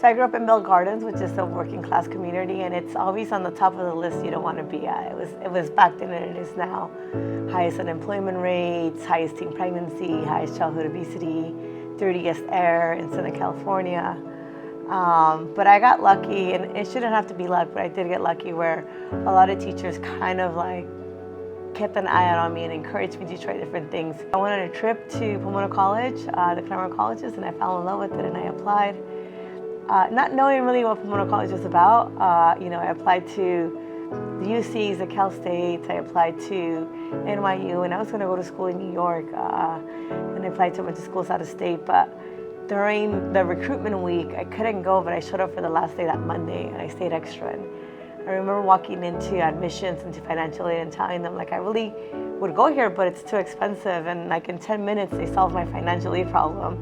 So I grew up in Bell Gardens, which is a working class community, and it's always on the top of the list you don't want to be at. It was back then and it is now. Highest unemployment rates, highest teen pregnancy, highest childhood obesity, dirtiest air in Southern California. But I got lucky, and it shouldn't have to be luck, but I did get lucky where a lot of teachers kind of like kept an eye out on me and encouraged me to try different things. I went on a trip to Pomona College, the Claremont colleges, and I fell in love with it and I applied. Not knowing really what Pomona College was about, I applied to the UCs, the Cal States, I applied to NYU, and I was going to go to school in New York, and I applied to a bunch of schools out of state, but during the recruitment week, I couldn't go, but I showed up for the last day that Monday, and I stayed extra. And I remember walking into admissions, into financial aid, and telling them, like, I really would go here, but it's too expensive, and like in 10 minutes, they solved my financial aid problem,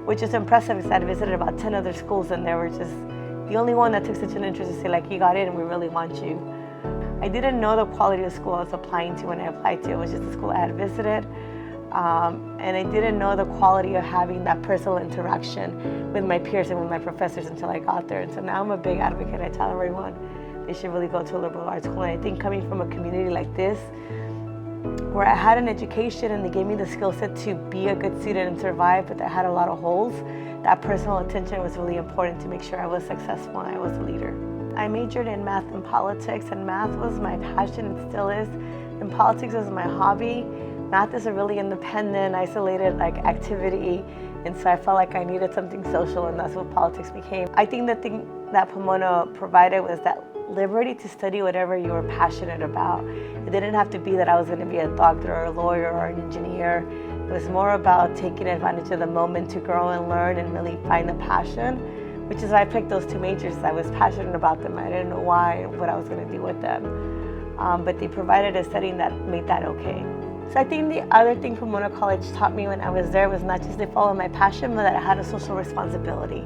which is impressive because I'd visited about 10 other schools, and they were just the only one that took such an interest to say, like, you got in, and we really want you. I didn't know the quality of school I was applying to when I applied to it. It was just a school I had visited. And I didn't know the quality of having that personal interaction with my peers and with my professors until I got there. And so now I'm a big advocate. I tell everyone they should really go to a liberal arts school. And I think coming from a community like this, where I had an education and they gave me the skill set to be a good student and survive, but that had a lot of holes, that personal attention was really important to make sure I was successful and I was a leader. I majored in math and politics, and math was my passion and still is, and politics was my hobby. Math is a really independent, isolated activity, and so I felt like I needed something social, and that's what politics became. I think the thing that Pomona provided was that liberty to study whatever you were passionate about. It didn't have to be that I was going to be a doctor or a lawyer or an engineer. It was more about taking advantage of the moment to grow and learn and really find a passion, which is why I picked those two majors. I was passionate about them. I didn't know why, what I was going to do with them. But they provided a setting that made that okay. So I think the other thing Pomona College taught me when I was there was not just to follow my passion, but that I had a social responsibility.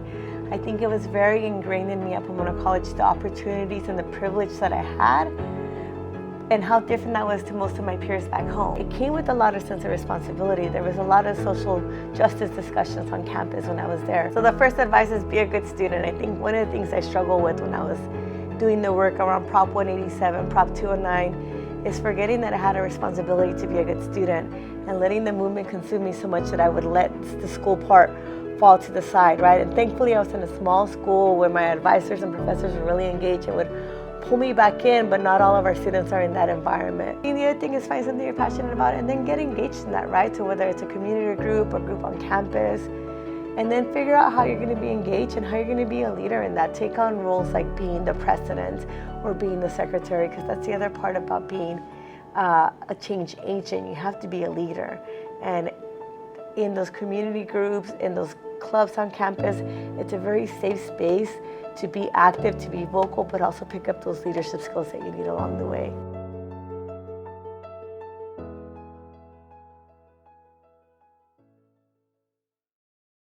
I think it was very ingrained in me at Pomona College, the opportunities and the privilege that I had, and how different that was to most of my peers back home. It came with a lot of sense of responsibility. There was a lot of social justice discussions on campus when I was there. So the first advice is be a good student. I think one of the things I struggled with when I was doing the work around Prop 187, Prop 209, is forgetting that I had a responsibility to be a good student and letting the movement consume me so much that I would let the school part fall to the side, right? And thankfully I was in a small school where my advisors and professors were really engaged and would pull me back in, but not all of our students are in that environment. And the other thing is find something you're passionate about and then get engaged in that, right? So whether it's a community group or group on campus, and then figure out how you're going to be engaged and how you're going to be a leader in that. Take on roles like being the president or being the secretary, because that's the other part about being a change agent. You have to be a leader. And in those community groups, in those clubs on campus, it's a very safe space to be active, to be vocal, but also pick up those leadership skills that you need along the way.